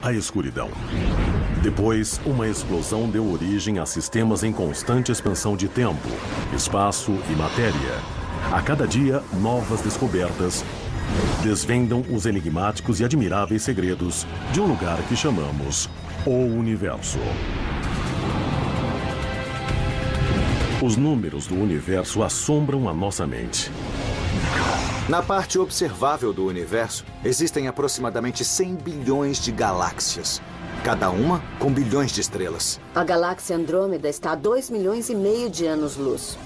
a escuridão. Depois, uma explosão deu origem a sistemas em constante expansão de tempo, espaço e matéria. A cada dia, novas descobertas desvendam os enigmáticos e admiráveis segredos de um lugar que chamamos o Universo. Os números do universo assombram a nossa mente. Na parte observável do universo, existem aproximadamente 100 bilhões de galáxias. Cada uma com bilhões de estrelas. A galáxia Andrômeda está a 2,5 milhões de anos-luz.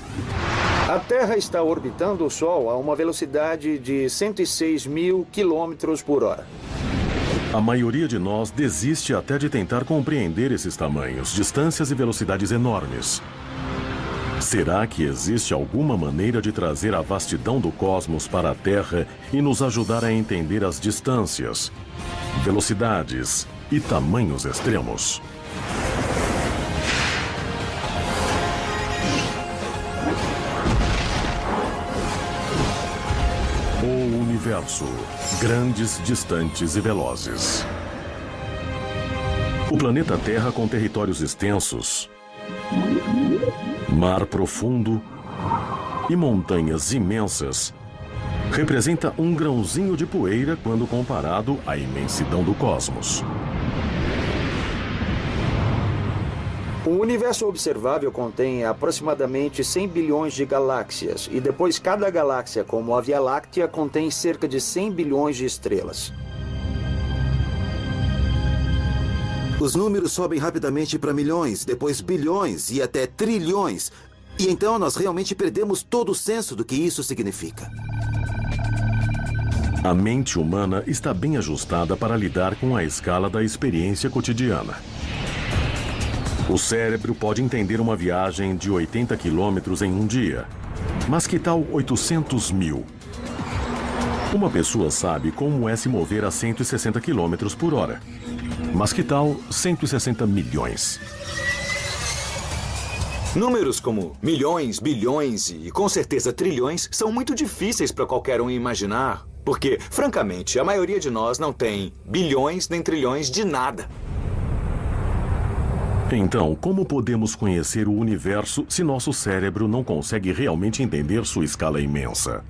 A Terra está orbitando o Sol a uma velocidade de 106 mil quilômetros por hora. A maioria de nós desiste até de tentar compreender esses tamanhos, distâncias e velocidades enormes. Será que existe alguma maneira de trazer a vastidão do cosmos para a Terra e nos ajudar a entender as distâncias, velocidades e tamanhos extremos? O Universo. Grandes, distantes e velozes. O planeta Terra, com territórios extensos, mar profundo e montanhas imensas, representa um grãozinho de poeira quando comparado à imensidão do cosmos. O universo observável contém aproximadamente 100 bilhões de galáxias, e depois cada galáxia, como a Via Láctea, contém cerca de 100 bilhões de estrelas. Os números sobem rapidamente para milhões, depois bilhões e até trilhões. E então nós realmente perdemos todo o senso do que isso significa. A mente humana está bem ajustada para lidar com a escala da experiência cotidiana. O cérebro pode entender uma viagem de 80 quilômetros em um dia. Mas que tal 800 mil? Uma pessoa sabe como é se mover a 160 quilômetros por hora. Mas que tal 160 milhões? Números como milhões, bilhões e, com certeza, trilhões são muito difíceis para qualquer um imaginar. Porque, francamente, a maioria de nós não tem bilhões nem trilhões de nada. Então, como podemos conhecer o universo se nosso cérebro não consegue realmente entender sua escala imensa?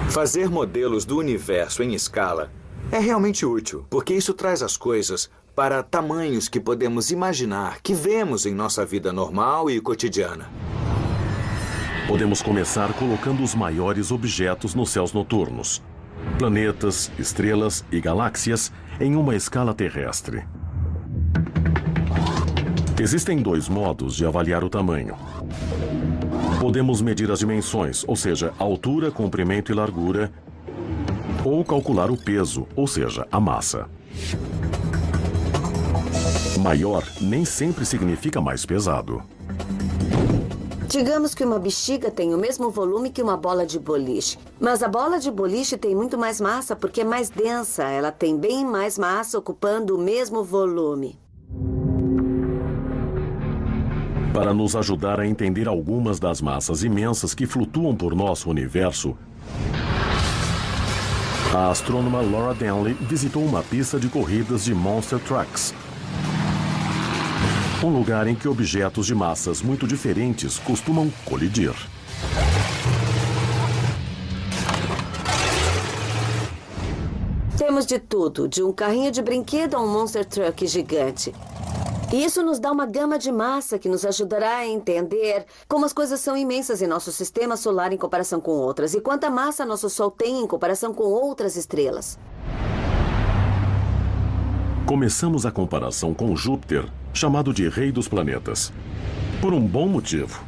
Fazer modelos do universo em escala é realmente útil, porque isso traz as coisas para tamanhos que podemos imaginar, que vemos em nossa vida normal e cotidiana. Podemos começar colocando os maiores objetos nos céus noturnos, planetas, estrelas e galáxias em uma escala terrestre. Existem dois modos de avaliar o tamanho. Podemos medir as dimensões, ou seja, altura, comprimento e largura, ou calcular o peso, ou seja, a massa. Maior nem sempre significa mais pesado. Digamos que uma bexiga tem o mesmo volume que uma bola de boliche. Mas a bola de boliche tem muito mais massa porque é mais densa. Ela tem bem mais massa ocupando o mesmo volume. Para nos ajudar a entender algumas das massas imensas que flutuam por nosso universo, a astrônoma Laura Denley visitou uma pista de corridas de Monster Trucks, um lugar em que objetos de massas muito diferentes costumam colidir. Temos de tudo, de um carrinho de brinquedo a um Monster Truck gigante. E isso nos dá uma gama de massa que nos ajudará a entender como as coisas são imensas em nosso sistema solar em comparação com outras e quanta massa nosso Sol tem em comparação com outras estrelas. Começamos a comparação com Júpiter, chamado de Rei dos Planetas, por um bom motivo.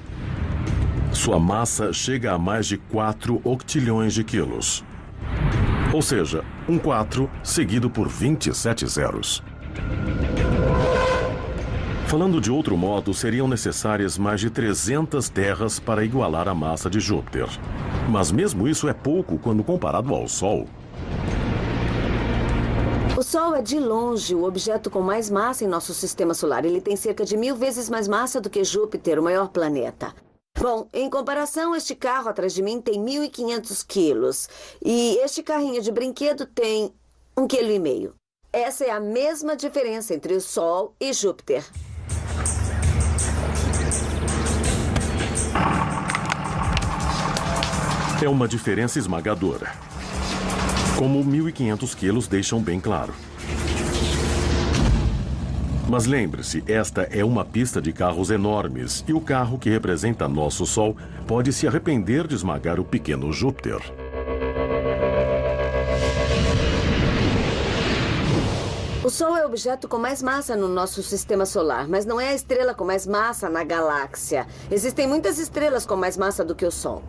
Sua massa chega a mais de 4 octilhões de quilos. Ou seja, um 4 seguido por 27 zeros. Falando de outro modo, seriam necessárias mais de 300 terras para igualar a massa de Júpiter. Mas mesmo isso é pouco quando comparado ao Sol. O Sol é de longe o objeto com mais massa em nosso sistema solar. Ele tem cerca de 1000 vezes mais massa do que Júpiter, o maior planeta. Bom, em comparação, este carro atrás de mim tem 1.500 quilos. E este carrinho de brinquedo tem 1,5 kg. Essa é a mesma diferença entre o Sol e Júpiter. É uma diferença esmagadora. Como 1.500 quilos deixam bem claro. Mas lembre-se, esta é uma pista de carros enormes e o carro que representa nosso Sol pode se arrepender de esmagar o pequeno Júpiter. O Sol é o objeto com mais massa no nosso sistema solar, mas não é a estrela com mais massa na galáxia. Existem muitas estrelas com mais massa do que o Sol.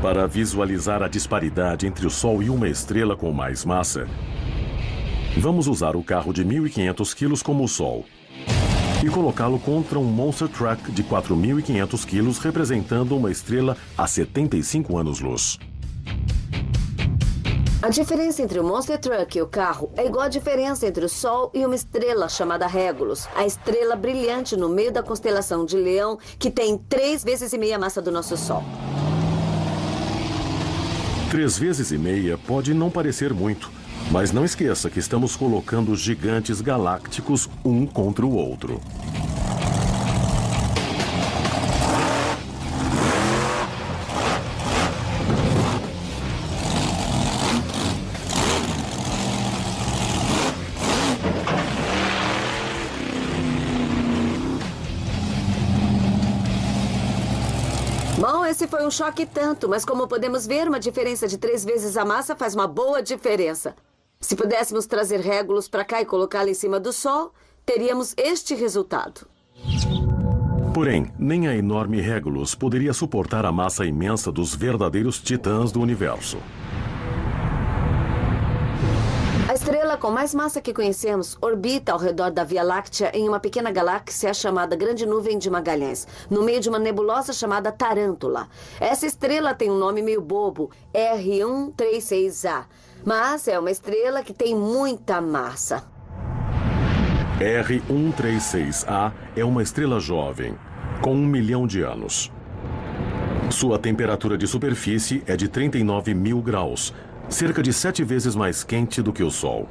Para visualizar a disparidade entre o Sol e uma estrela com mais massa, vamos usar o carro de 1.500 quilos como o Sol e colocá-lo contra um Monster Truck de 4.500 quilos, representando uma estrela a 75 anos-luz. A diferença entre o Monster Truck e o carro é igual à diferença entre o Sol e uma estrela chamada Regulus, a estrela brilhante no meio da constelação de Leão, que tem 3,5 vezes a massa do nosso Sol. 3,5 vezes pode não parecer muito, mas não esqueça que estamos colocando gigantes galácticos um contra o outro. Bom, esse foi um choque tanto, mas como podemos ver, uma diferença de 3 vezes a massa faz uma boa diferença. Se pudéssemos trazer Regulus para cá e colocá-la em cima do Sol, teríamos este resultado. Porém, nem a enorme Regulus poderia suportar a massa imensa dos verdadeiros titãs do universo. A estrela com mais massa que conhecemos orbita ao redor da Via Láctea em uma pequena galáxia chamada Grande Nuvem de Magalhães, no meio de uma nebulosa chamada Tarântula. Essa estrela tem um nome meio bobo, R136A, mas é uma estrela que tem muita massa. R136A é uma estrela jovem, com 1 milhão de anos. Sua temperatura de superfície é de 39.000 graus, cerca de 7 vezes mais quente do que o Sol.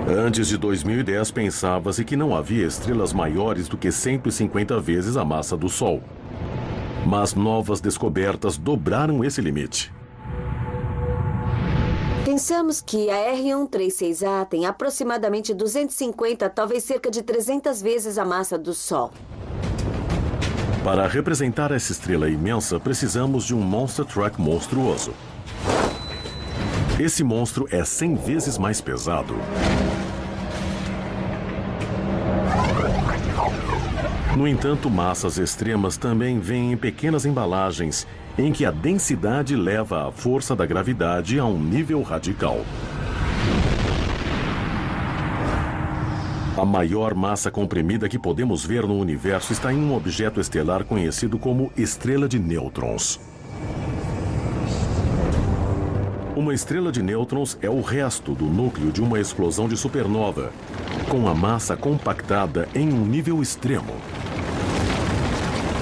Antes de 2010, pensava-se que não havia estrelas maiores do que 150 vezes a massa do Sol. Mas novas descobertas dobraram esse limite. Pensamos que a R136A tem aproximadamente 250, talvez cerca de 300 vezes a massa do Sol. Para representar essa estrela imensa, precisamos de um Monster Truck monstruoso. Esse monstro é 100 vezes mais pesado. No entanto, massas extremas também vêm em pequenas embalagens, em que a densidade leva a força da gravidade a um nível radical. A maior massa comprimida que podemos ver no universo está em um objeto estelar conhecido como estrela de nêutrons. Uma estrela de nêutrons é o resto do núcleo de uma explosão de supernova, com a massa compactada em um nível extremo.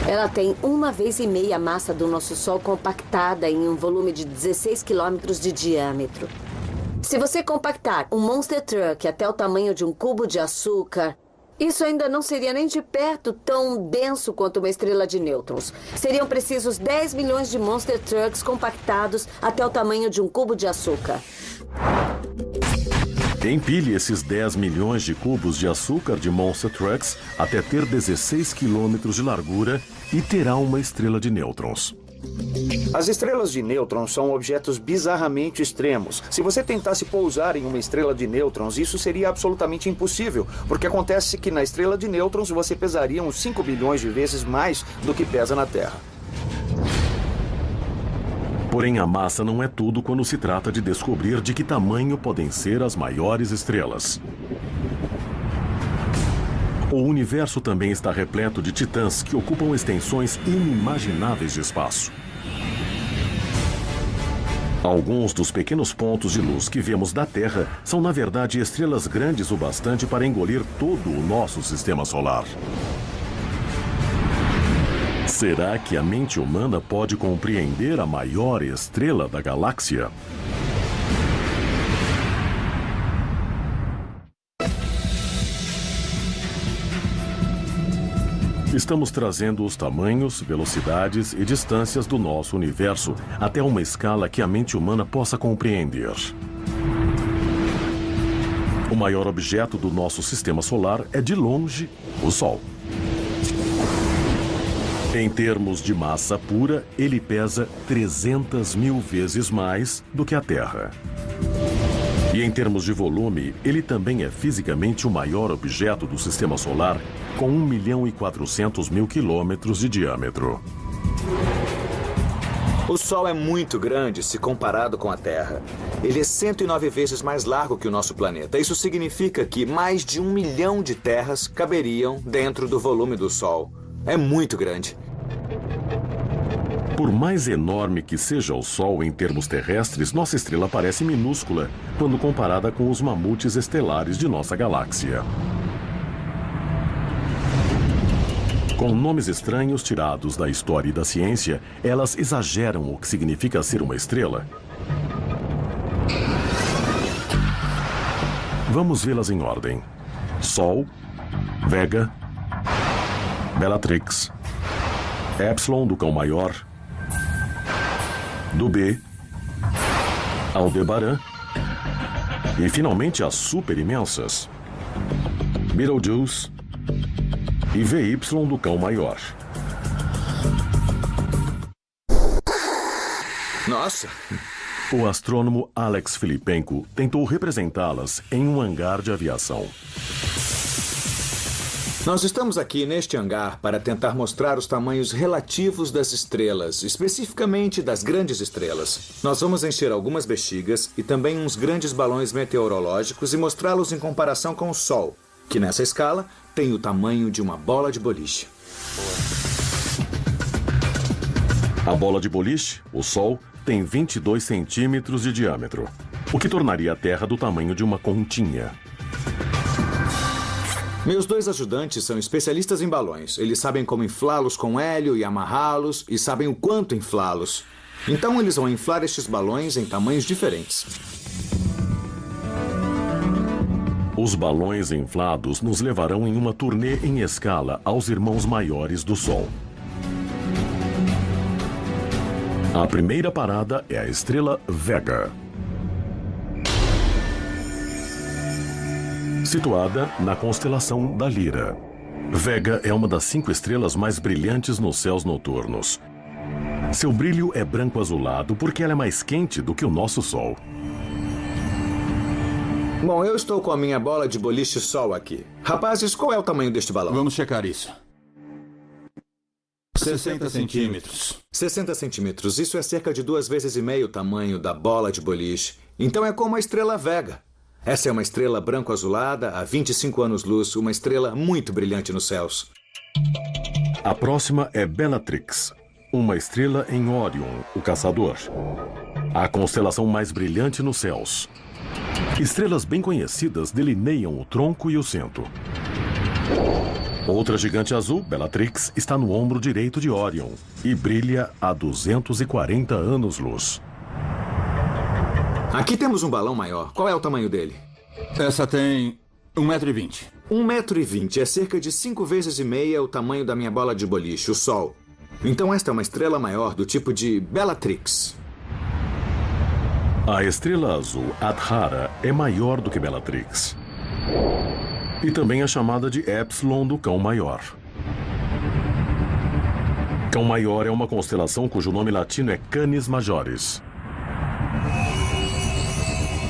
Ela tem 1,5 vezes a massa do nosso Sol compactada em um volume de 16 quilômetros de diâmetro. Se você compactar um Monster Truck até o tamanho de um cubo de açúcar, isso ainda não seria nem de perto tão denso quanto uma estrela de nêutrons. Seriam precisos 10 milhões de Monster Trucks compactados até o tamanho de um cubo de açúcar. Empilhe esses 10 milhões de cubos de açúcar de Monster Trucks até ter 16 quilômetros de largura e terá uma estrela de nêutrons. As estrelas de nêutrons são objetos bizarramente extremos. Se você tentasse pousar em uma estrela de nêutrons, isso seria absolutamente impossível, porque acontece que na estrela de nêutrons você pesaria uns 5 bilhões de vezes mais do que pesa na Terra. Porém, a massa não é tudo quando se trata de descobrir de que tamanho podem ser as maiores estrelas. O universo também está repleto de titãs que ocupam extensões inimagináveis de espaço. Alguns dos pequenos pontos de luz que vemos da Terra são, na verdade, estrelas grandes o bastante para engolir todo o nosso sistema solar. Será que a mente humana pode compreender a maior estrela da galáxia? Estamos trazendo os tamanhos, velocidades e distâncias do nosso universo até uma escala que a mente humana possa compreender. O maior objeto do nosso sistema solar é, de longe, o Sol. Em termos de massa pura, ele pesa 300 mil vezes mais do que a Terra. E em termos de volume, ele também é fisicamente o maior objeto do sistema solar, com 1.400.000 quilômetros de diâmetro. O Sol é muito grande se comparado com a Terra. Ele é 109 vezes mais largo que o nosso planeta. Isso significa que mais de 1 milhão de terras caberiam dentro do volume do Sol. É muito grande. Por mais enorme que seja o Sol em termos terrestres, nossa estrela parece minúscula quando comparada com os mamutes estelares de nossa galáxia. Com nomes estranhos tirados da história e da ciência, elas exageram o que significa ser uma estrela. Vamos vê-las em ordem: Sol, Vega, Bellatrix, Epsilon do Cão Maior, do B, Aldebaran e, finalmente, as super imensas, Betelgeuse e VY do Cão Maior. Nossa! O astrônomo Alex Filipenko tentou representá-las em um hangar de aviação. Nós estamos aqui neste hangar para tentar mostrar os tamanhos relativos das estrelas, especificamente das grandes estrelas. Nós vamos encher algumas bexigas e também uns grandes balões meteorológicos e mostrá-los em comparação com o Sol, que nessa escala tem o tamanho de uma bola de boliche. A bola de boliche, o Sol, tem 22 centímetros de diâmetro, o que tornaria a Terra do tamanho de uma continha. Meus dois ajudantes são especialistas em balões. Eles sabem como inflá-los com hélio e amarrá-los e sabem o quanto inflá-los. Então eles vão inflar estes balões em tamanhos diferentes. Os balões inflados nos levarão em uma turnê em escala aos irmãos maiores do Sol. A primeira parada é a estrela Vega. Situada na constelação da Lira. Vega é uma das 5 estrelas mais brilhantes nos céus noturnos. Seu brilho é branco-azulado porque ela é mais quente do que o nosso Sol. Bom, eu estou com a minha bola de boliche Sol aqui. Rapazes, qual é o tamanho deste balão? Vamos checar isso. 60 centímetros. 60 centímetros. Isso é cerca de 2,5 vezes o tamanho da bola de boliche. Então é como a estrela Vega. Essa é uma estrela branco-azulada a 25 anos-luz, uma estrela muito brilhante nos céus. A próxima é Bellatrix, uma estrela em Órion, o Caçador. A constelação mais brilhante nos céus. Estrelas bem conhecidas delineiam o tronco e o centro. Outra gigante azul, Bellatrix, está no ombro direito de Órion e brilha a 240 anos-luz. Aqui temos um balão maior. Qual é o tamanho dele? Essa tem 1,20 m. 1,20 m é cerca de 5,5 vezes o tamanho da minha bola de boliche, o Sol. Então esta é uma estrela maior do tipo de Bellatrix. A estrela azul Adhara é maior do que Bellatrix. E também é chamada de Epsilon do Cão Maior. Cão Maior é uma constelação cujo nome latino é Canis Majoris.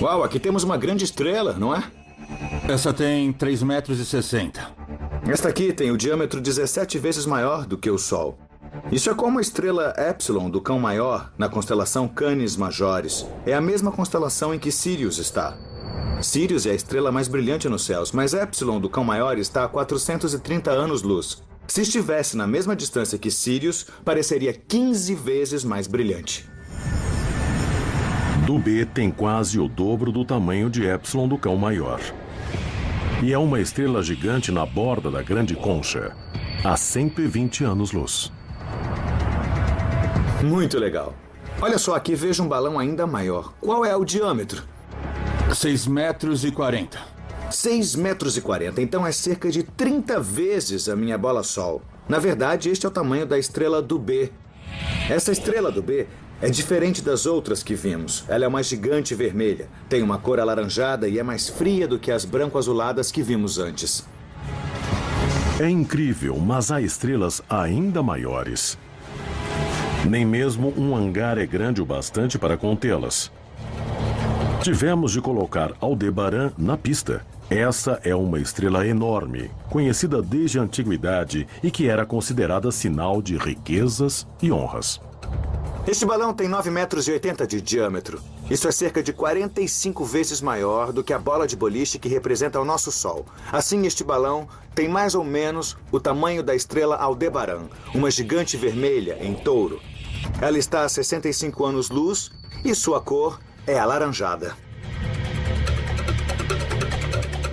Uau, aqui temos uma grande estrela, não é? Essa tem 3,60 metros. Esta aqui tem o diâmetro 17 vezes maior do que o Sol. Isso é como a estrela Epsilon do Cão Maior na constelação Canis Majoris. É a mesma constelação em que Sirius está. Sirius é a estrela mais brilhante nos céus, mas Epsilon do Cão Maior está a 430 anos-luz. Se estivesse na mesma distância que Sirius, pareceria 15 vezes mais brilhante. Do B tem quase o dobro do tamanho de Epsilon do Cão Maior. E é uma estrela gigante na borda da Grande Concha, a 120 anos-luz. Muito legal. Olha só, aqui vejo um balão ainda maior. Qual é o diâmetro? 6,40 metros. 6,40 metros. Então é cerca de 30 vezes a minha bola Sol. Na verdade, este é o tamanho da estrela do B. Essa estrela do B é diferente das outras que vimos. Ela é uma gigante vermelha, tem uma cor alaranjada e é mais fria do que as branco-azuladas que vimos antes. É incrível, mas há estrelas ainda maiores. Nem mesmo um hangar é grande o bastante para contê-las. Tivemos de colocar Aldebaran na pista. Essa é uma estrela enorme, conhecida desde a antiguidade e que era considerada sinal de riquezas e honras. Este balão tem 9,80 metros de diâmetro. Isso é cerca de 45 vezes maior do que a bola de boliche que representa o nosso Sol. Assim, este balão tem mais ou menos o tamanho da estrela Aldebaran, uma gigante vermelha em touro. Ela está a 65 anos-luz e sua cor é alaranjada.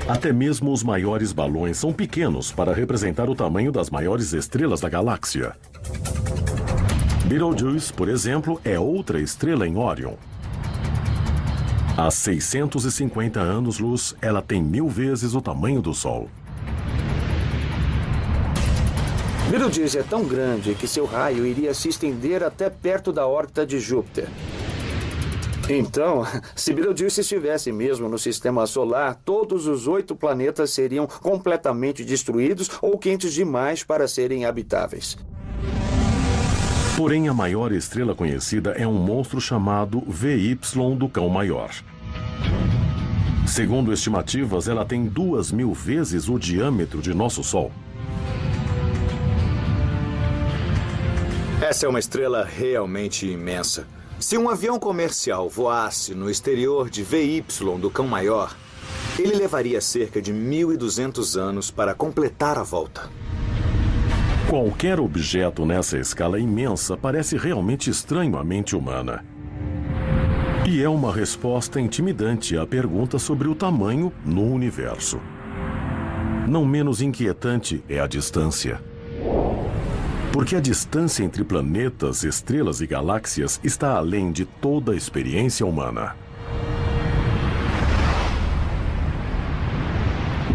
Até mesmo os maiores balões são pequenos para representar o tamanho das maiores estrelas da galáxia. Betelgeuse, por exemplo, é outra estrela em Órion. Há 650 anos-luz, ela tem 1000 vezes o tamanho do Sol. Betelgeuse é tão grande que seu raio iria se estender até perto da órbita de Júpiter. Então, se Betelgeuse estivesse mesmo no sistema solar, todos os 8 planetas seriam completamente destruídos ou quentes demais para serem habitáveis. Porém, a maior estrela conhecida é um monstro chamado VY do Cão Maior. Segundo estimativas, ela tem 2000 vezes o diâmetro de nosso Sol. Essa é uma estrela realmente imensa. Se um avião comercial voasse no exterior de VY do Cão Maior, ele levaria cerca de 1.200 anos para completar a volta. Qualquer objeto nessa escala imensa parece realmente estranho à mente humana. E é uma resposta intimidante à pergunta sobre o tamanho no universo. Não menos inquietante é a distância. Porque a distância entre planetas, estrelas e galáxias está além de toda a experiência humana.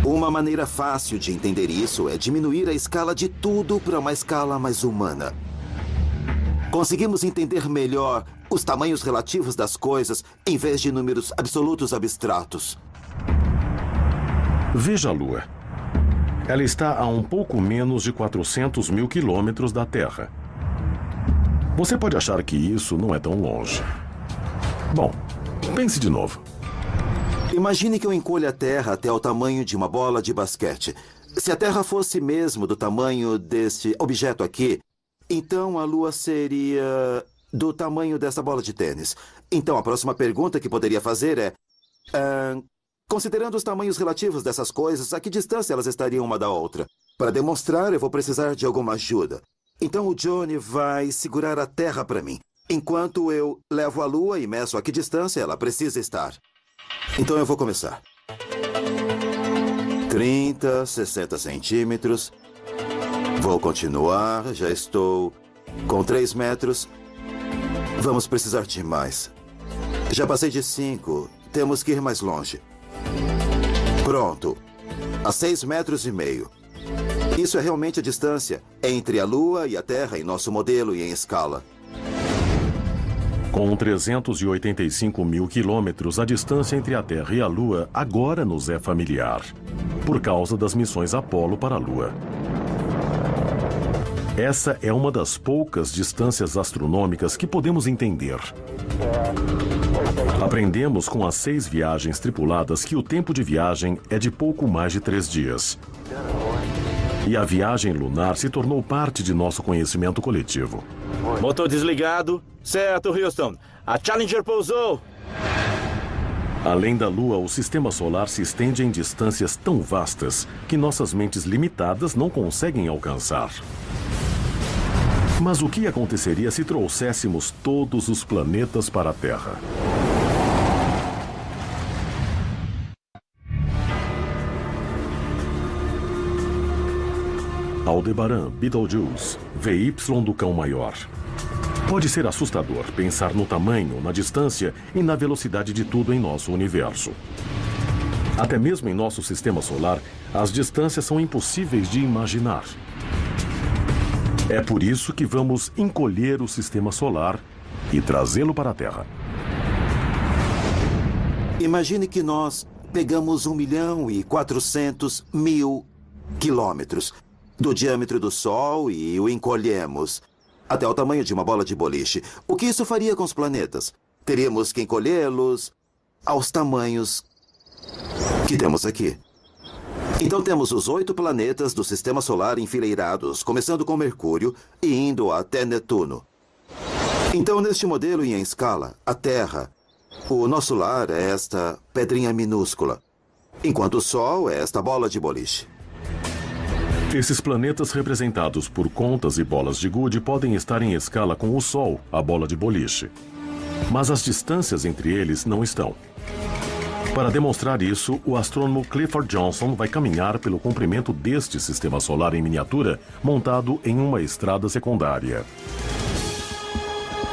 Uma maneira fácil de entender isso é diminuir a escala de tudo para uma escala mais humana. Conseguimos entender melhor os tamanhos relativos das coisas em vez de números absolutos abstratos. Veja a Lua. Ela está a um pouco menos de 400 mil quilômetros da Terra. Você pode achar que isso não é tão longe. Bom, pense de novo. Imagine que eu encolha a Terra até o tamanho de uma bola de basquete. Se a Terra fosse mesmo do tamanho deste objeto aqui, então a Lua seria do tamanho dessa bola de tênis. Então a próxima pergunta que poderia fazer é... considerando os tamanhos relativos dessas coisas, a que distância elas estariam uma da outra? Para demonstrar, eu vou precisar de alguma ajuda. Então o Johnny vai segurar a Terra para mim, enquanto eu levo a Lua e meço a que distância ela precisa estar. Então eu vou começar. 30, 60 centímetros. Vou continuar, já estou com 3 metros. Vamos precisar de mais. Já passei de 5, temos que ir mais longe. Pronto. A 6,5 metros. Isso é realmente a distância entre a Lua e a Terra em nosso modelo e em escala. Com 385 mil quilômetros, a distância entre a Terra e a Lua agora nos é familiar, por causa das missões Apolo para a Lua. Essa é uma das poucas distâncias astronômicas que podemos entender. Aprendemos com as 6 viagens tripuladas que o tempo de viagem é de pouco mais de 3 dias. E a viagem lunar se tornou parte de nosso conhecimento coletivo. Motor desligado. Certo, Houston. A Challenger pousou. Além da Lua, o sistema solar se estende em distâncias tão vastas que nossas mentes limitadas não conseguem alcançar. Mas o que aconteceria se trouxéssemos todos os planetas para a Terra? Aldebaran, Betelgeuse, VY do Cão Maior. Pode ser assustador pensar no tamanho, na distância e na velocidade de tudo em nosso universo. Até mesmo em nosso sistema solar, as distâncias são impossíveis de imaginar. É por isso que vamos encolher o sistema solar e trazê-lo para a Terra. Imagine que nós pegamos 1.400.000 quilômetros do diâmetro do Sol e o encolhemos até o tamanho de uma bola de boliche. O que isso faria com os planetas? Teríamos que encolhê-los aos tamanhos que temos aqui. Então temos os 8 planetas do Sistema Solar enfileirados, começando com Mercúrio e indo até Netuno. Então, neste modelo e em escala, a Terra, o nosso lar é esta pedrinha minúscula, enquanto o Sol é esta bola de boliche. Esses planetas representados por contas e bolas de gude podem estar em escala com o Sol, a bola de boliche. Mas as distâncias entre eles não estão. Para demonstrar isso, o astrônomo Clifford Johnson vai caminhar pelo comprimento deste sistema solar em miniatura, montado em uma estrada secundária.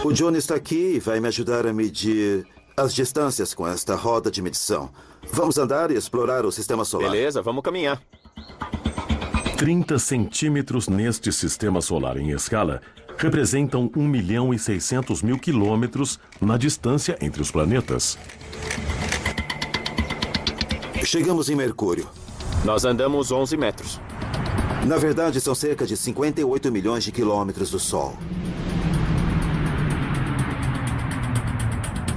O John está aqui e vai me ajudar a medir as distâncias com esta roda de medição. Vamos andar e explorar o sistema solar. Beleza, vamos caminhar. 30 centímetros neste sistema solar em escala representam 1.600.000 quilômetros na distância entre os planetas. Chegamos em Mercúrio. Nós andamos 11 metros. Na verdade, são cerca de 58 milhões de quilômetros do Sol.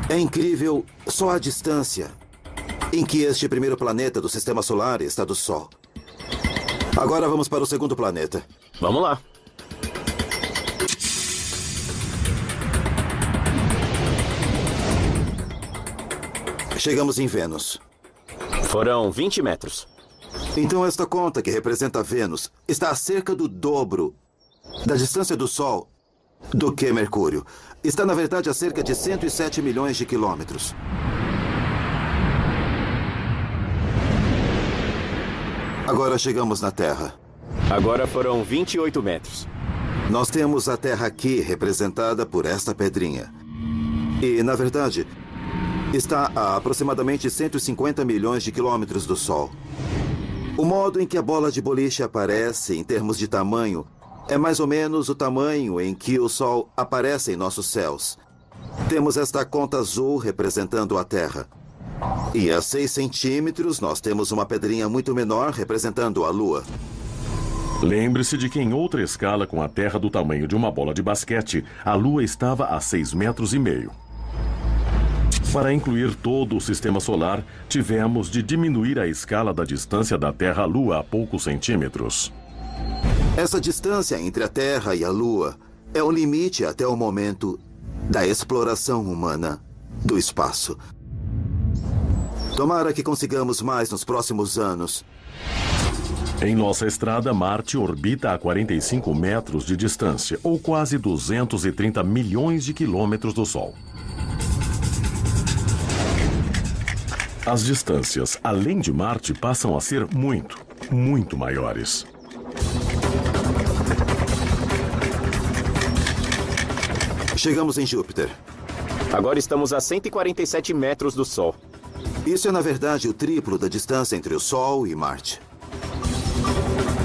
É incrível só a distância em que este primeiro planeta do Sistema Solar está do Sol. Agora vamos para o segundo planeta. Vamos lá. Chegamos em Vênus. Foram 20 metros. Então esta conta, que representa Vênus, está a cerca do dobro da distância do Sol do que Mercúrio. Está, na verdade, a cerca de 107 milhões de quilômetros. Agora chegamos na Terra. Agora foram 28 metros. Nós temos a Terra aqui, representada por esta pedrinha. E, na verdade, está a aproximadamente 150 milhões de quilômetros do Sol. O modo em que a bola de boliche aparece, em termos de tamanho, é mais ou menos o tamanho em que o Sol aparece em nossos céus. Temos esta conta azul representando a Terra. E a 6 centímetros, nós temos uma pedrinha muito menor representando a Lua. Lembre-se de que em outra escala com a Terra do tamanho de uma bola de basquete, a Lua estava a 6,5 metros. Para incluir todo o sistema solar, tivemos de diminuir a escala da distância da Terra à Lua a poucos centímetros. Essa distância entre a Terra e a Lua é o limite até o momento da exploração humana do espaço. Tomara que consigamos mais nos próximos anos. Em nossa estrada, Marte orbita a 45 metros de distância, ou quase 230 milhões de quilômetros do Sol. As distâncias além de Marte passam a ser muito, muito maiores. Chegamos em Júpiter. Agora estamos a 147 metros do Sol. Isso é, na verdade, o triplo da distância entre o Sol e Marte.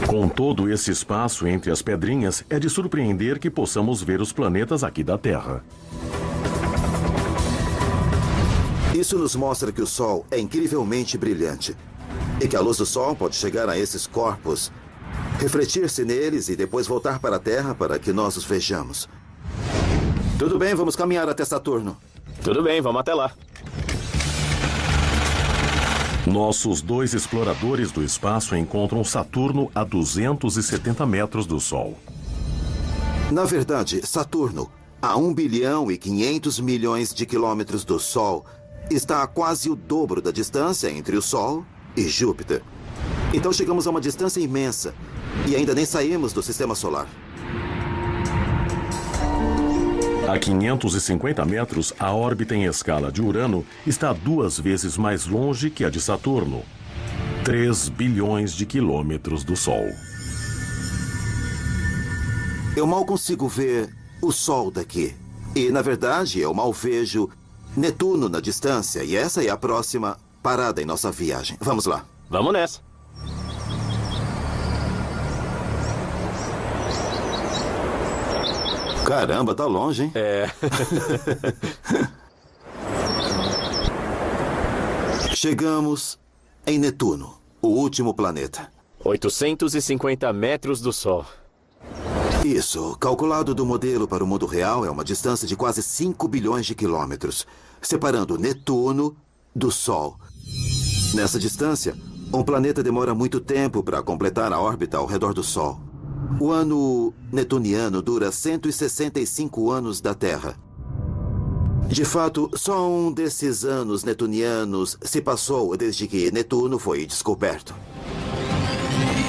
Com todo esse espaço entre as pedrinhas, é de surpreender que possamos ver os planetas aqui da Terra. Isso nos mostra que o Sol é incrivelmente brilhante e que a luz do Sol pode chegar a esses corpos, refletir-se neles e depois voltar para a Terra para que nós os vejamos. Tudo bem, vamos caminhar até Saturno. Tudo bem, vamos até lá. Nossos 2 exploradores do espaço encontram Saturno a 270 metros do Sol. Na verdade, Saturno, a 1 bilhão e 500 milhões de quilômetros do Sol, está a quase o dobro da distância entre o Sol e Júpiter. Então chegamos a uma distância imensa e ainda nem saímos do Sistema Solar. A 550 metros, a órbita em escala de Urano está 2 vezes mais longe que a de Saturno. 3 bilhões de quilômetros do Sol. Eu mal consigo ver o Sol daqui. E, na verdade, eu mal vejo Netuno na distância. E essa é a próxima parada em nossa viagem. Vamos lá. Vamos nessa. Caramba, tá longe, hein? É. Chegamos em Netuno, o último planeta. 850 metros do Sol. Isso, calculado do modelo para o mundo real, é uma distância de quase 5 bilhões de quilômetros, separando Netuno do Sol. Nessa distância, um planeta demora muito tempo para completar a órbita ao redor do Sol. O ano netuniano dura 165 anos da Terra. De fato, só um desses anos netunianos se passou desde que Netuno foi descoberto.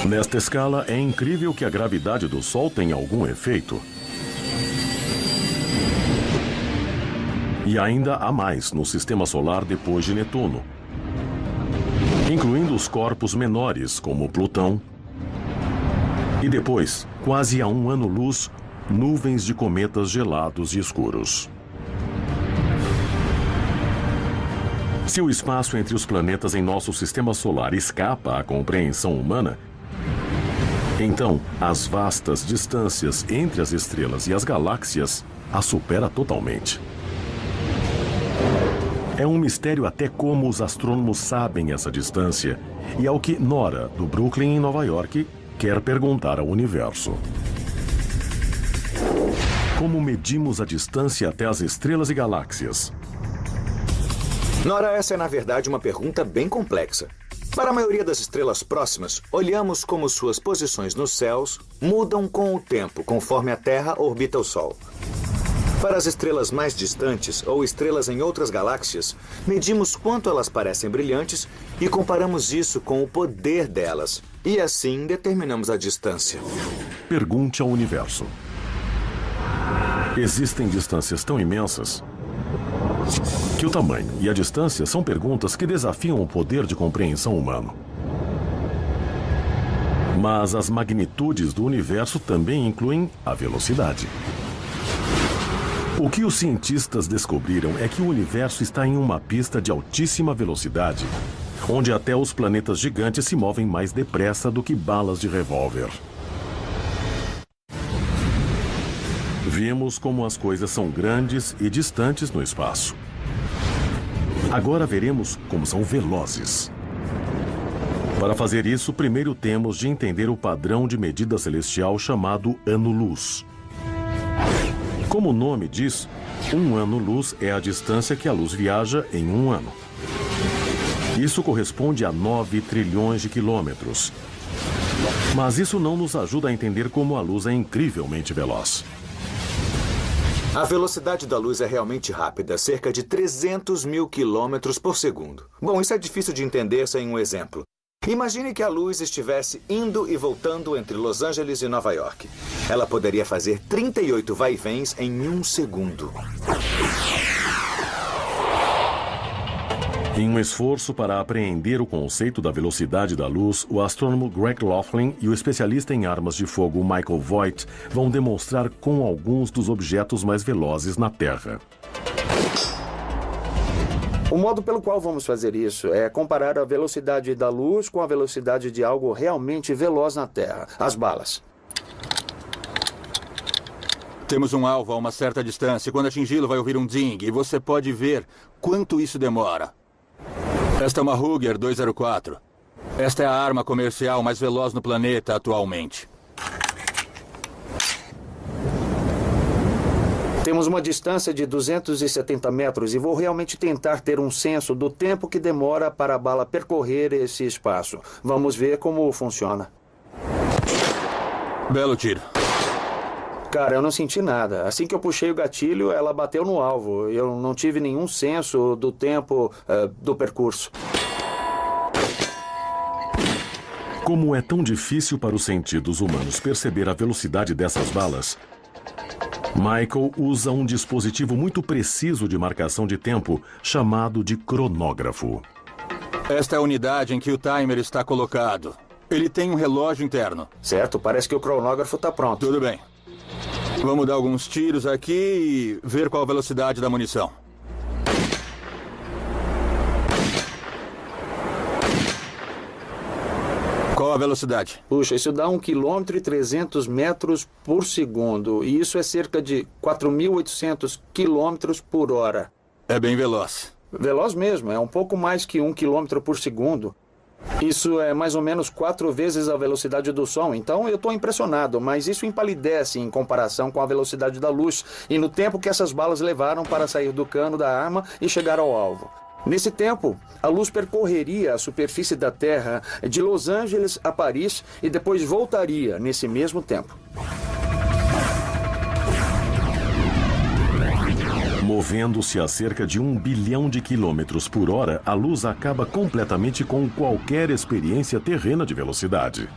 Nesta escala, é incrível que a gravidade do Sol tenha algum efeito. E ainda há mais no Sistema Solar depois de Netuno, incluindo os corpos menores, como Plutão. E depois, quase a um ano-luz, nuvens de cometas gelados e escuros. Se o espaço entre os planetas em nosso Sistema Solar escapa à compreensão humana, então as vastas distâncias entre as estrelas e as galáxias a supera totalmente. É um mistério até como os astrônomos sabem essa distância, e é o que Nora, do Brooklyn, em Nova York, quer perguntar ao universo. Como medimos a distância até as estrelas e galáxias? Nora, essa é na verdade uma pergunta bem complexa. Para a maioria das estrelas próximas, olhamos como suas posições nos céus mudam com o tempo, conforme a Terra orbita o Sol. Para as estrelas mais distantes ou estrelas em outras galáxias, medimos quanto elas parecem brilhantes e comparamos isso com o poder delas. E assim determinamos a distância. Pergunte ao universo. Existem distâncias tão imensas que o tamanho e a distância são perguntas que desafiam o poder de compreensão humano. Mas as magnitudes do universo também incluem a velocidade. O que os cientistas descobriram é que o universo está em uma pista de altíssima velocidade, onde até os planetas gigantes se movem mais depressa do que balas de revólver. Vimos como as coisas são grandes e distantes no espaço. Agora veremos como são velozes. Para fazer isso, primeiro temos de entender o padrão de medida celestial chamado ano-luz. Como o nome diz, um ano-luz é a distância que a luz viaja em um ano. Isso corresponde a 9 trilhões de quilômetros. Mas isso não nos ajuda a entender como a luz é incrivelmente veloz. A velocidade da luz é realmente rápida, cerca de 300 mil quilômetros por segundo. Bom, isso é difícil de entender sem um exemplo. Imagine que a luz estivesse indo e voltando entre Los Angeles e Nova York. Ela poderia fazer 38 vai-vens em um segundo. Em um esforço para apreender o conceito da velocidade da luz, o astrônomo Greg Laughlin e o especialista em armas de fogo Michael Voigt vão demonstrar com alguns dos objetos mais velozes na Terra. O modo pelo qual vamos fazer isso é comparar a velocidade da luz com a velocidade de algo realmente veloz na Terra, as balas. Temos um alvo a uma certa distância. Quando atingi-lo, vai ouvir um ding e você pode ver quanto isso demora. Esta é uma Ruger 204. Esta é a arma comercial mais veloz no planeta atualmente. Temos uma distância de 270 metros e vou realmente tentar ter um senso do tempo que demora para a bala percorrer esse espaço. Vamos ver como funciona. Belo tiro. Cara, eu não senti nada. Assim que eu puxei o gatilho, ela bateu no alvo. Eu não tive nenhum senso do tempo do percurso. Como é tão difícil para os sentidos humanos perceber a velocidade dessas balas, Michael usa um dispositivo muito preciso de marcação de tempo, chamado de cronógrafo. Esta é a unidade em que o timer está colocado. Ele tem um relógio interno. Certo, parece que o cronógrafo está pronto. Tudo bem. Vamos dar alguns tiros aqui e ver qual a velocidade da munição. Qual a velocidade? Puxa, isso dá 1,3 km por segundo. E isso é cerca de 4.800 km por hora. É bem veloz. Veloz mesmo, é um pouco mais que 1 km por segundo. Isso é mais ou menos 4 vezes a velocidade do som. Então eu estou impressionado, mas isso empalidece em comparação com a velocidade da luz e no tempo que essas balas levaram para sair do cano da arma e chegar ao alvo. Nesse tempo, a luz percorreria a superfície da Terra de Los Angeles a Paris e depois voltaria nesse mesmo tempo. Movendo-se a cerca de 1 bilhão de quilômetros por hora, a luz acaba completamente com qualquer experiência terrena de velocidade.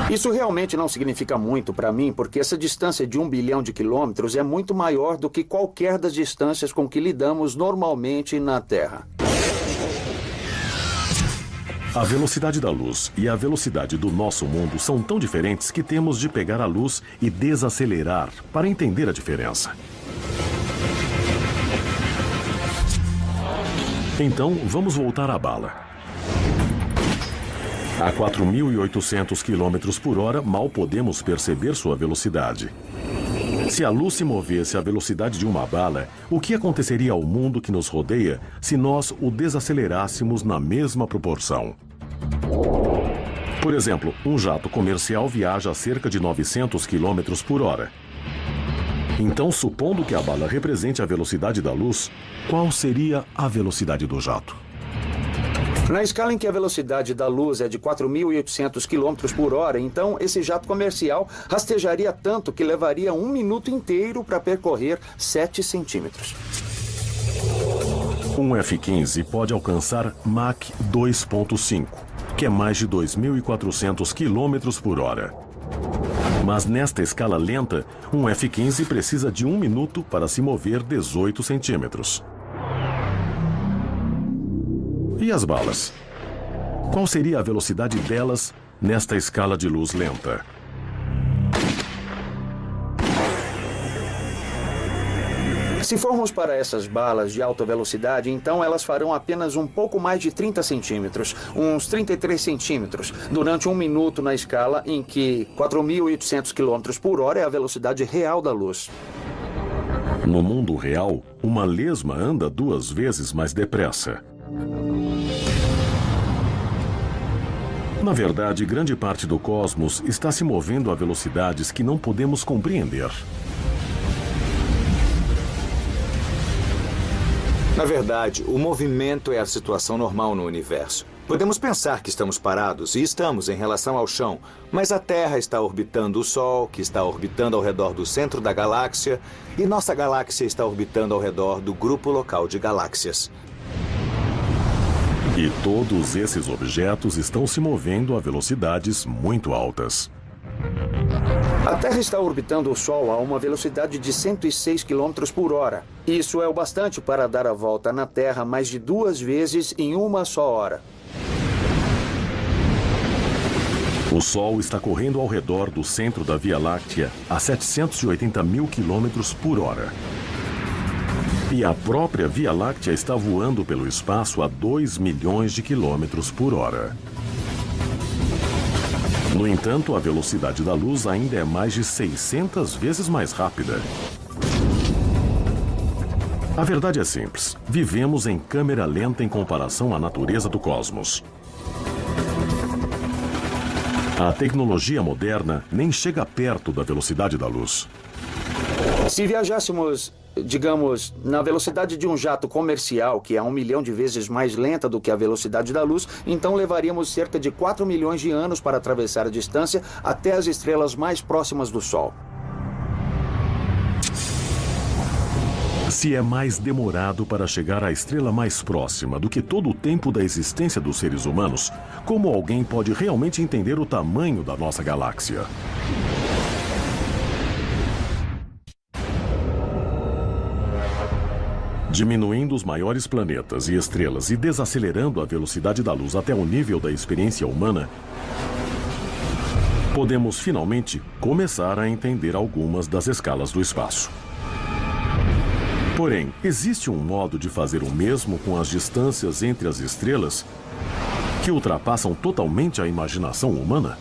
Isso realmente não significa muito para mim, porque essa distância de 1 bilhão de quilômetros é muito maior do que qualquer das distâncias com que lidamos normalmente na Terra. A velocidade da luz e a velocidade do nosso mundo são tão diferentes que temos de pegar a luz e desacelerar para entender a diferença. Então, vamos voltar à bala. A 4.800 km por hora, mal podemos perceber sua velocidade. Se a luz se movesse à velocidade de uma bala, o que aconteceria ao mundo que nos rodeia se nós o desacelerássemos na mesma proporção? Por exemplo, um jato comercial viaja a cerca de 900 km por hora. Então, supondo que a bala represente a velocidade da luz, qual seria a velocidade do jato? Na escala em que a velocidade da luz é de 4.800 km por hora, então esse jato comercial rastejaria tanto que levaria 1 minuto inteiro para percorrer 7 centímetros. Um F-15 pode alcançar Mach 2.5, que é mais de 2.400 km por hora. Mas nesta escala lenta, um F-15 precisa de 1 minuto para se mover 18 centímetros. E as balas? Qual seria a velocidade delas nesta escala de luz lenta? Se formos para essas balas de alta velocidade, então elas farão apenas um pouco mais de 30 centímetros, uns 33 centímetros, durante 1 minuto na escala em que 4.800 km por hora é a velocidade real da luz. No mundo real, uma lesma anda 2 vezes mais depressa. Na verdade, grande parte do cosmos está se movendo a velocidades que não podemos compreender. Na verdade, o movimento é a situação normal no universo. Podemos pensar que estamos parados, e estamos em relação ao chão, mas a Terra está orbitando o Sol, que está orbitando ao redor do centro da galáxia, e nossa galáxia está orbitando ao redor do grupo local de galáxias. E todos esses objetos estão se movendo a velocidades muito altas. A Terra está orbitando o Sol a uma velocidade de 106 km por hora. Isso é o bastante para dar a volta na Terra mais de 2 vezes em uma só hora. O Sol está correndo ao redor do centro da Via Láctea a 780 mil km por hora. E a própria Via Láctea está voando pelo espaço a 2 milhões de quilômetros por hora. No entanto, a velocidade da luz ainda é mais de 600 vezes mais rápida. A verdade é simples. Vivemos em câmera lenta em comparação à natureza do cosmos. A tecnologia moderna nem chega perto da velocidade da luz. Se viajássemos, digamos, na velocidade de um jato comercial, que é 1 milhão de vezes mais lenta do que a velocidade da luz, então levaríamos cerca de 4 milhões de anos para atravessar a distância até as estrelas mais próximas do Sol. Se é mais demorado para chegar à estrela mais próxima do que todo o tempo da existência dos seres humanos, como alguém pode realmente entender o tamanho da nossa galáxia? Diminuindo os maiores planetas e estrelas e desacelerando a velocidade da luz até o nível da experiência humana, podemos finalmente começar a entender algumas das escalas do espaço. Porém, existe um modo de fazer o mesmo com as distâncias entre as estrelas? que ultrapassam totalmente a imaginação humana?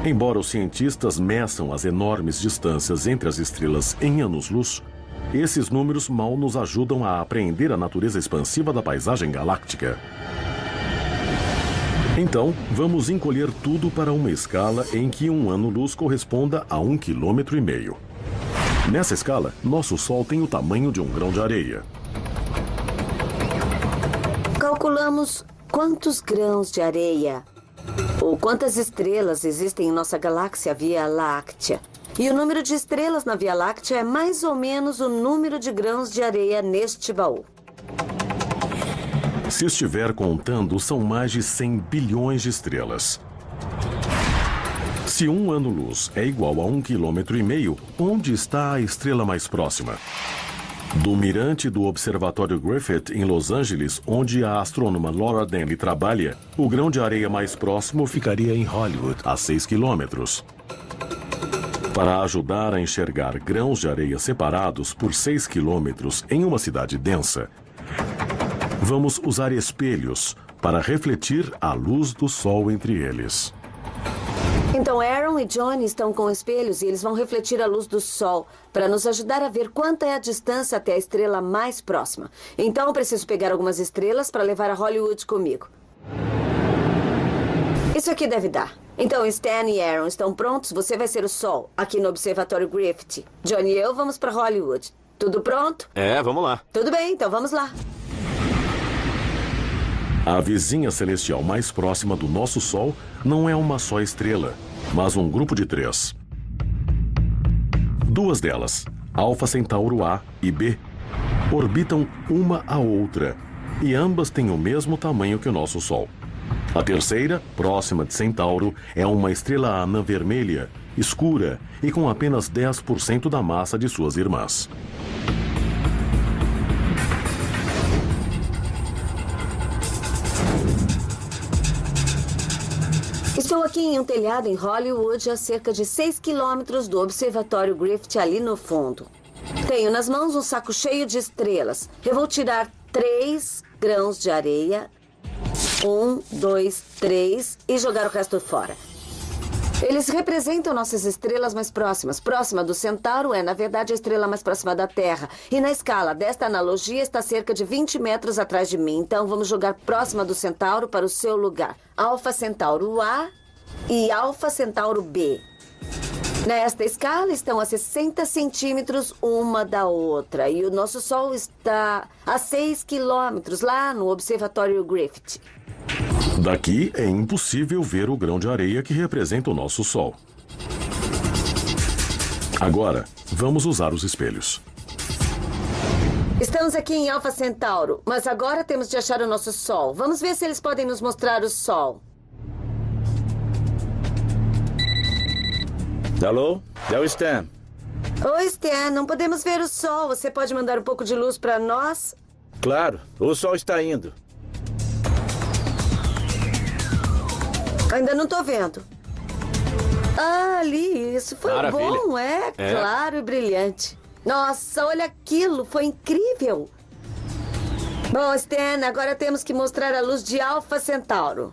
Embora os cientistas meçam as enormes distâncias entre as estrelas em anos-luz, esses números mal nos ajudam a apreender a natureza expansiva da paisagem galáctica. Então, vamos encolher tudo para uma escala em que um ano-luz corresponda a 1,5 km. Nessa escala, nosso Sol tem o tamanho de um grão de areia. Calculamos quantos grãos de areia ou quantas estrelas existem em nossa galáxia Via Láctea. E o número de estrelas na Via Láctea é mais ou menos o número de grãos de areia neste baú. Se estiver contando, são mais de 100 bilhões de estrelas. Se um ano-luz é igual a 1,5 km, onde está a estrela mais próxima? Do mirante do Observatório Griffith, em Los Angeles, onde a astrônoma Laura Denley trabalha, o grão de areia mais próximo ficaria em Hollywood, a 6 quilômetros. Para ajudar a enxergar grãos de areia separados por 6 quilômetros em uma cidade densa, vamos usar espelhos para refletir a luz do Sol entre eles. Então Aaron e Johnny estão com espelhos e eles vão refletir a luz do Sol para nos ajudar a ver quanta é a distância até a estrela mais próxima. Então eu preciso pegar algumas estrelas para levar a Hollywood comigo. Isso aqui deve dar. Então Stan e Aaron estão prontos? Você vai ser o Sol aqui no Observatório Griffith. Johnny e eu vamos para Hollywood. Tudo pronto? Vamos lá. Tudo bem, então vamos lá. A vizinha celestial mais próxima do nosso Sol não é uma só estrela, mas um grupo de 3. Duas delas, Alfa Centauro A e B, orbitam uma a outra e ambas têm o mesmo tamanho que o nosso Sol. A terceira, próxima de Centauro, é uma estrela anã vermelha, escura e com apenas 10% da massa de suas irmãs. Estou aqui em um telhado em Hollywood, a cerca de 6 quilômetros do Observatório Griffith, ali no fundo. Tenho nas mãos um saco cheio de estrelas. Eu vou tirar 3 grãos de areia. 1, 2, 3 e jogar o resto fora. Eles representam nossas estrelas mais próximas. Próxima do Centauro é, na verdade, a estrela mais próxima da Terra. E na escala desta analogia está cerca de 20 metros atrás de mim. Então vamos jogar próxima do Centauro para o seu lugar. Alfa Centauro A e Alfa Centauro B. Nesta escala estão a 60 centímetros uma da outra. E o nosso Sol está a 6 quilômetros lá no Observatório Griffith. Daqui é impossível ver o grão de areia que representa o nosso Sol. Agora, vamos usar os espelhos. Estamos aqui em Alfa Centauro, mas agora temos de achar o nosso Sol. Vamos ver se eles podem nos mostrar o Sol. Alô? É o Stan. Oi, Stan. Não podemos ver o Sol. Você pode mandar um pouco de luz para nós? Claro, o Sol está indo. Ainda não estou vendo. Ah, ali, isso foi Maravilha. Bom, claro e brilhante. Nossa, olha aquilo, foi incrível. Bom, Stan, agora temos que mostrar a luz de Alfa Centauro.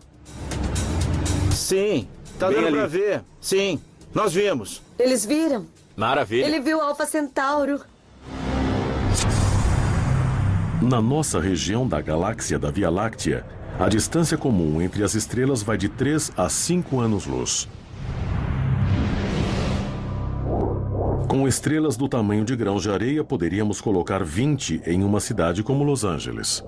Sim, tá Bem dando ali. pra ver. Sim, nós vimos. Eles viram? Maravilha. Ele viu Alfa Centauro. Na nossa região da galáxia da Via Láctea, a distância comum entre as estrelas vai de 3 a 5 anos-luz. Com estrelas do tamanho de grãos de areia, poderíamos colocar 20 em uma cidade como Los Angeles.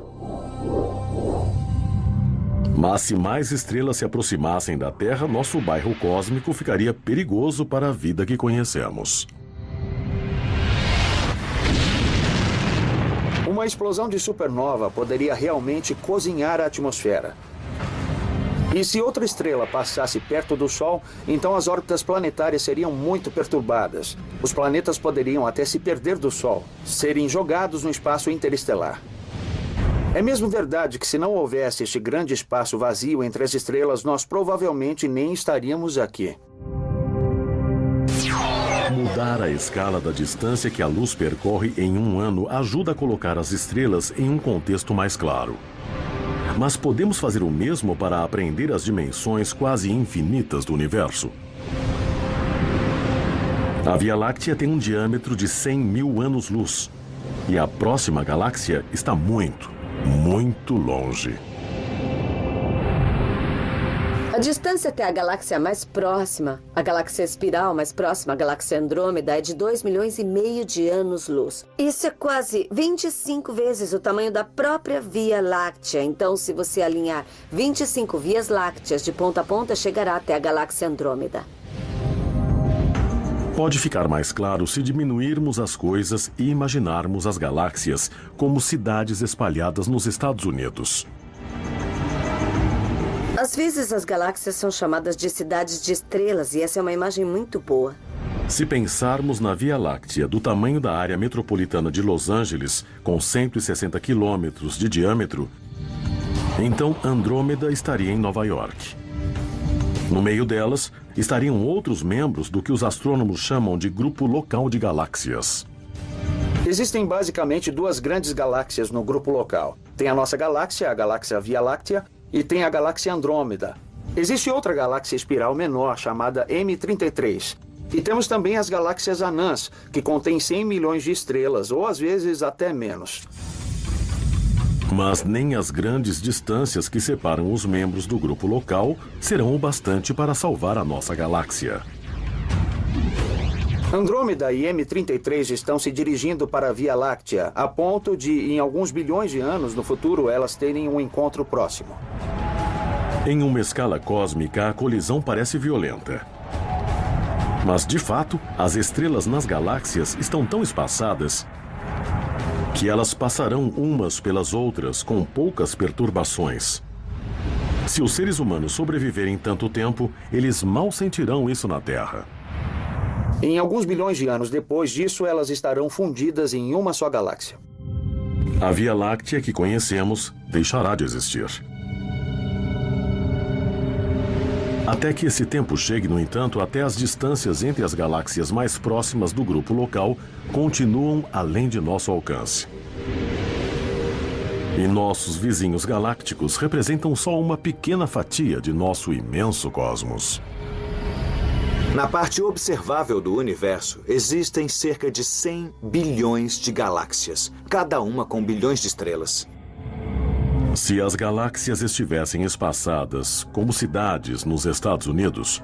Mas se mais estrelas se aproximassem da Terra, nosso bairro cósmico ficaria perigoso para a vida que conhecemos. Uma explosão de supernova poderia realmente cozinhar a atmosfera. E se outra estrela passasse perto do Sol, então as órbitas planetárias seriam muito perturbadas. Os planetas poderiam até se perder do Sol, serem jogados no espaço interestelar. É mesmo verdade que se não houvesse este grande espaço vazio entre as estrelas, nós provavelmente nem estaríamos aqui. Mudar a escala da distância que a luz percorre em um ano ajuda a colocar as estrelas em um contexto mais claro. Mas podemos fazer o mesmo para apreender as dimensões quase infinitas do universo. A Via Láctea tem um diâmetro de 100 mil anos-luz. E a próxima galáxia está muito, muito longe. A distância até a galáxia mais próxima, a galáxia espiral mais próxima, a galáxia Andrômeda, é de 2,5 milhões de anos-luz. Isso é quase 25 vezes o tamanho da própria Via Láctea. Então, se você alinhar 25 vias lácteas de ponta a ponta, chegará até a galáxia Andrômeda. Pode ficar mais claro se diminuirmos as coisas e imaginarmos as galáxias como cidades espalhadas nos Estados Unidos. Às vezes as galáxias são chamadas de cidades de estrelas e essa é uma imagem muito boa. Se pensarmos na Via Láctea do tamanho da área metropolitana de Los Angeles, com 160 quilômetros de diâmetro, então Andrômeda estaria em Nova York. No meio delas, estariam outros membros do que os astrônomos chamam de grupo local de galáxias. Existem basicamente duas grandes galáxias no grupo local. Tem a nossa galáxia, a galáxia Via Láctea, e tem a galáxia Andrômeda. Existe outra galáxia espiral menor, chamada M33. E temos também as galáxias anãs, que contêm 100 milhões de estrelas, ou às vezes até menos. Mas nem as grandes distâncias que separam os membros do grupo local serão o bastante para salvar a nossa galáxia. Andrômeda e M33 estão se dirigindo para a Via Láctea, a ponto de, em alguns bilhões de anos no futuro, elas terem um encontro próximo. Em uma escala cósmica, a colisão parece violenta. Mas, de fato, as estrelas nas galáxias estão tão espaçadas que elas passarão umas pelas outras com poucas perturbações. Se os seres humanos sobreviverem tanto tempo, eles mal sentirão isso na Terra. Em alguns bilhões de anos depois disso, elas estarão fundidas em uma só galáxia. A Via Láctea que conhecemos deixará de existir. Até que esse tempo chegue, no entanto, até as distâncias entre as galáxias mais próximas do grupo local continuam além de nosso alcance. E nossos vizinhos galácticos representam só uma pequena fatia de nosso imenso cosmos. Na parte observável do universo, existem cerca de 100 bilhões de galáxias, cada uma com bilhões de estrelas. Se as galáxias estivessem espaçadas como cidades nos Estados Unidos,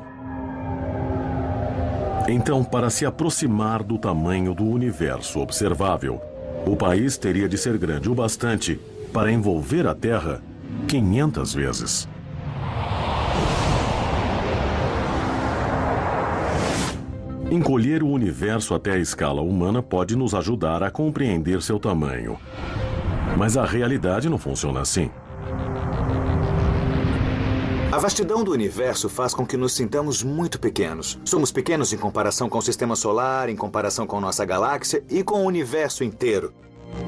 então, para se aproximar do tamanho do universo observável, o país teria de ser grande o bastante para envolver a Terra 500 vezes. Encolher o universo até a escala humana pode nos ajudar a compreender seu tamanho. Mas a realidade não funciona assim. A vastidão do universo faz com que nos sintamos muito pequenos. Somos pequenos em comparação com o sistema solar, em comparação com nossa galáxia e com o universo inteiro.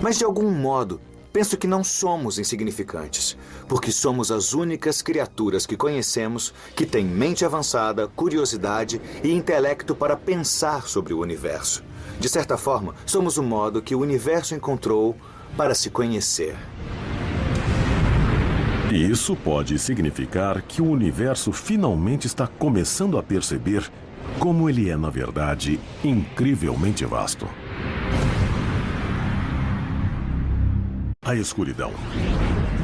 Mas, de algum modo, penso que não somos insignificantes, porque somos as únicas criaturas que conhecemos que têm mente avançada, curiosidade e intelecto para pensar sobre o universo. De certa forma, somos o modo que o universo encontrou para se conhecer. E isso pode significar que o universo finalmente está começando a perceber como ele é, na verdade, incrivelmente vasto. A escuridão.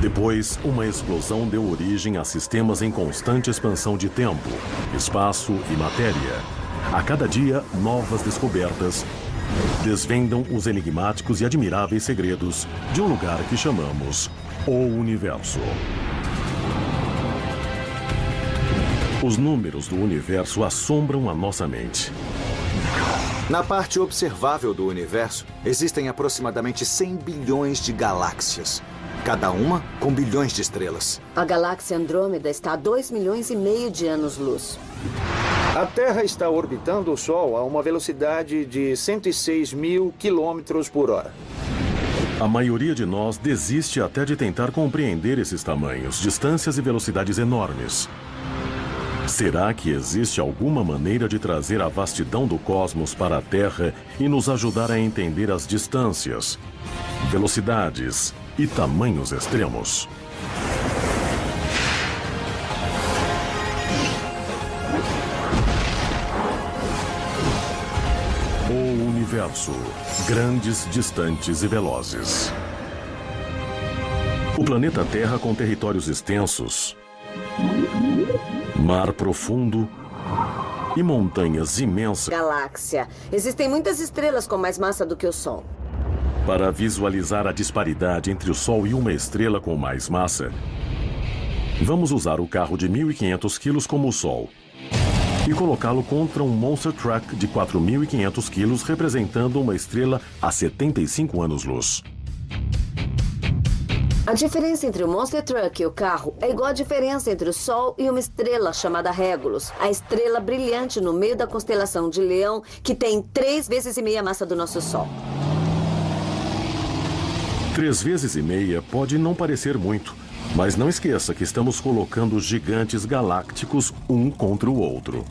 Depois, uma explosão deu origem a sistemas em constante expansão de tempo, espaço e matéria. A cada dia, novas descobertas desvendam os enigmáticos e admiráveis segredos de um lugar que chamamos o universo. Os números do universo assombram a nossa mente. Na parte observável do universo, existem aproximadamente 100 bilhões de galáxias, cada uma com bilhões de estrelas. A galáxia Andrômeda está a 2,5 milhões de anos-luz. A Terra está orbitando o Sol a uma velocidade de 106 mil quilômetros por hora. A maioria de nós desiste até de tentar compreender esses tamanhos, distâncias e velocidades enormes. Será que existe alguma maneira de trazer a vastidão do cosmos para a Terra e nos ajudar a entender as distâncias, velocidades e tamanhos extremos? universo, grandes, distantes e velozes. O planeta Terra com territórios extensos, mar profundo e montanhas imensas. Galáxia. Existem muitas estrelas com mais massa do que o Sol. Para visualizar a disparidade entre o Sol e uma estrela com mais massa, vamos usar o carro de 1.500 quilos como o Sol e colocá-lo contra um Monster Truck de 4.500 quilos, representando uma estrela a 75 anos-luz. A diferença entre o Monster Truck e o carro é igual à diferença entre o Sol e uma estrela chamada Regulus, a estrela brilhante no meio da constelação de Leão, que tem 3,5 vezes a massa do nosso Sol. 3,5 vezes pode não parecer muito, mas não esqueça que estamos colocando gigantes galácticos um contra o outro.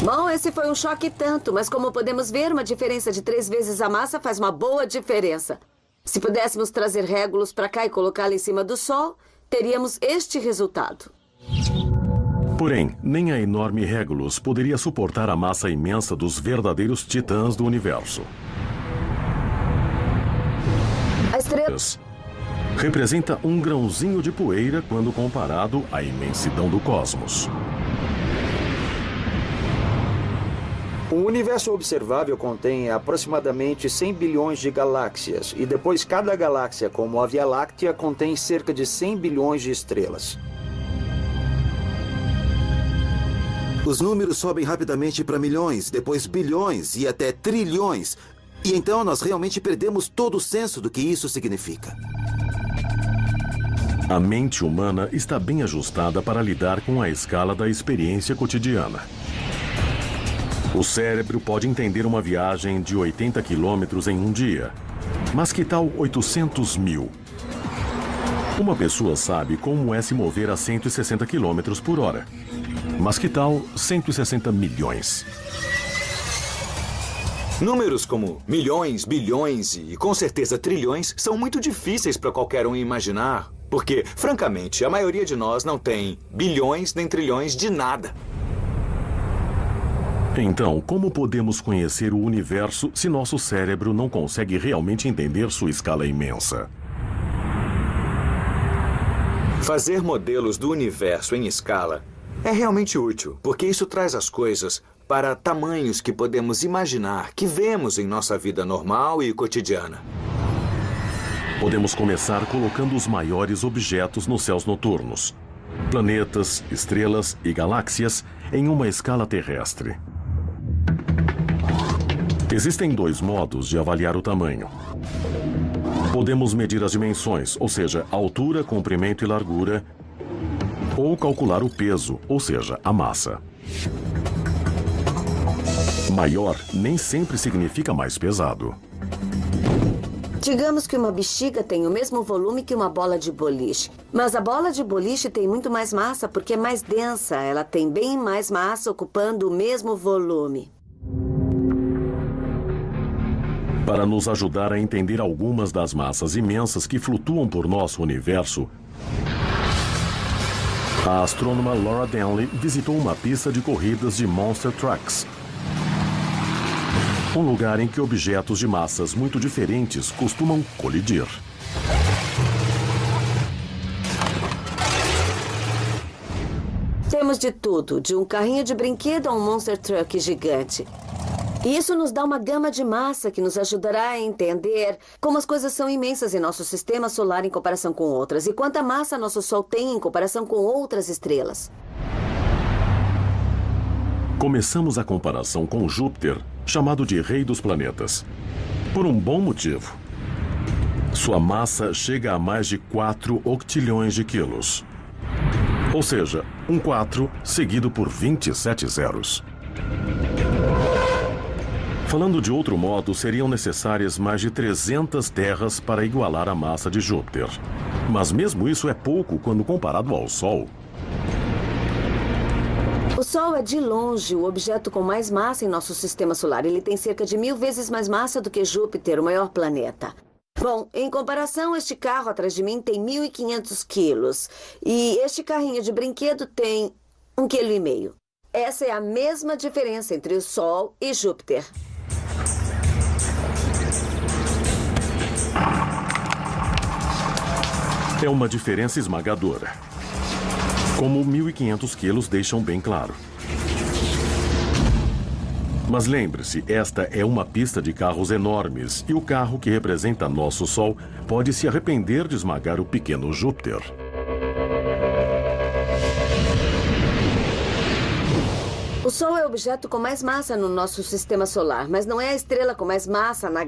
Bom, esse foi um choque tanto, mas como podemos ver, uma diferença de 3 vezes a massa faz uma boa diferença. Se pudéssemos trazer Regulus para cá e colocá-la em cima do Sol, teríamos este resultado. Porém, nem a enorme Regulus poderia suportar a massa imensa dos verdadeiros titãs do universo. A estrela representa um grãozinho de poeira quando comparado à imensidão do cosmos. O universo observável contém aproximadamente 100 bilhões de galáxias, e depois cada galáxia, como a Via Láctea, contém cerca de 100 bilhões de estrelas. Os números sobem rapidamente para milhões, depois bilhões e até trilhões. E então nós realmente perdemos todo o senso do que isso significa. A mente humana está bem ajustada para lidar com a escala da experiência cotidiana. O cérebro pode entender uma viagem de 80 quilômetros em um dia. Mas que tal 800 mil? Uma pessoa sabe como é se mover a 160 quilômetros por hora. Mas que tal 160 milhões? Números como milhões, bilhões e com certeza trilhões são muito difíceis para qualquer um imaginar. Porque, francamente, a maioria de nós não tem bilhões nem trilhões de nada. Então, como podemos conhecer o universo se nosso cérebro não consegue realmente entender sua escala imensa? Fazer modelos do universo em escala é realmente útil, porque isso traz as coisas para tamanhos que podemos imaginar, que vemos em nossa vida normal e cotidiana. Podemos começar colocando os maiores objetos nos céus noturnos, planetas, estrelas e galáxias em uma escala terrestre. Existem 2 modos de avaliar o tamanho. Podemos medir as dimensões, ou seja, altura, comprimento e largura, ou calcular o peso, ou seja, a massa. Maior nem sempre significa mais pesado. Digamos que uma bexiga tem o mesmo volume que uma bola de boliche. Mas a bola de boliche tem muito mais massa porque é mais densa. Ela tem bem mais massa ocupando o mesmo volume. Para nos ajudar a entender algumas das massas imensas que flutuam por nosso universo, a astrônoma Laura Denley visitou uma pista de corridas de Monster Trucks, um lugar em que objetos de massas muito diferentes costumam colidir. Temos de tudo, de um carrinho de brinquedo a um Monster Truck gigante. E isso nos dá uma gama de massa que nos ajudará a entender como as coisas são imensas em nosso sistema solar em comparação com outras e quanta massa nosso Sol tem em comparação com outras estrelas. Começamos a comparação com Júpiter, chamado de Rei dos Planetas, por um bom motivo. Sua massa chega a mais de 4 octilhões de quilos. Ou seja, um 4 seguido por 27 zeros. Falando de outro modo, seriam necessárias mais de 300 terras para igualar a massa de Júpiter. Mas mesmo isso é pouco quando comparado ao Sol. Sol é, de longe, o objeto com mais massa em nosso sistema solar. Ele tem cerca de 1000 vezes mais massa do que Júpiter, o maior planeta. Bom, em comparação, este carro atrás de mim tem 1.500 quilos. E este carrinho de brinquedo tem 1,5 kg. Essa é a mesma diferença entre o Sol e Júpiter. É uma diferença esmagadora. Como 1.500 quilos deixam bem claro. Mas lembre-se, esta é uma pista de carros enormes e o carro que representa nosso Sol pode se arrepender de esmagar o pequeno Júpiter. O Sol é o objeto com mais massa no nosso sistema solar, mas não é a estrela com mais massa na